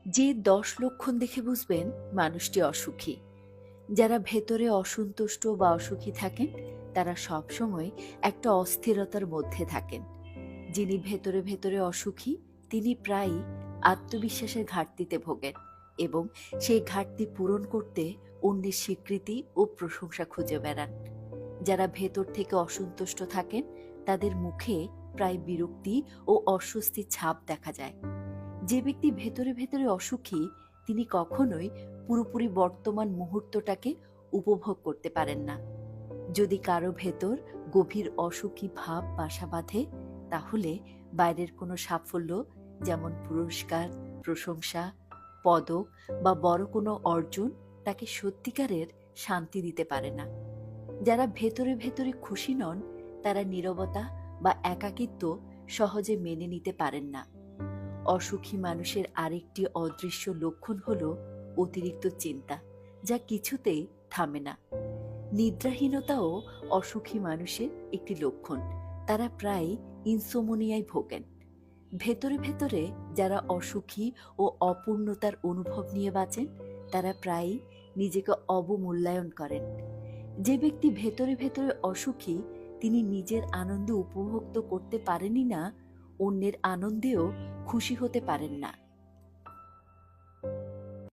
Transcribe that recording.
যে ১০ লক্ষণ দেখে বুঝবেন মানুষটি অসুখী। যারা ভেতরে অসন্তুষ্ট বা অসুখী থাকেন তারা সবসময় একটা অস্থিরতার মধ্যে থাকেন। যিনি ভেতরে ভেতরে অসুখী তিনি প্রায়ই আত্মবিশ্বাসের ঘাটতিতে ভোগেন এবং সেই ঘাটতি পূরণ করতে অন্যের স্বীকৃতি ও প্রশংসা খুঁজে বেড়ান। যারা ভেতর থেকে অসন্তুষ্ট থাকেন তাদের মুখে প্রায় বিরক্তি ও অস্বস্তির ছাপ দেখা যায়। যে ব্যক্তি ভেতরে ভেতরে অসুখী তিনি কখনোই পুরোপুরি বর্তমান মুহূর্তটাকে উপভোগ করতে পারেন না। যদি কারো ভেতর গভীর অসুখী ভাব বাসা বাঁধে তাহলে বাইরের কোনো সাফল্য, যেমন পুরস্কার, প্রশংসা, পদক বা বড় কোনো অর্জন তাকে সত্যিকারের শান্তি দিতে পারে না। যারা ভেতরে ভেতরে খুশি নন তারা নীরবতা বা একাকিত্ব সহজে মেনে নিতে পারেন না। অসুখী মানুষের আরেকটি অদৃশ্য লক্ষণ হল অতিরিক্ত চিন্তা, যা কিছুতেই থামে না। নিদ্রাহীনতাও অসুখী মানুষের একটি লক্ষণ। তারা প্রায় ইনসোমনিয়ায় ভোগেন। ভেতরে ভেতরে যারা অসুখী ও অপূর্ণতার অনুভব নিয়ে বাঁচেন তারা প্রায়ই নিজেকে অবমূল্যায়ন করেন। যে ব্যক্তি ভেতরে ভেতরে অসুখী তিনি নিজের আনন্দ উপভোগ তো করতে পারেনই না, অন্যের আনন্দেও খুশি হতে পারেন না।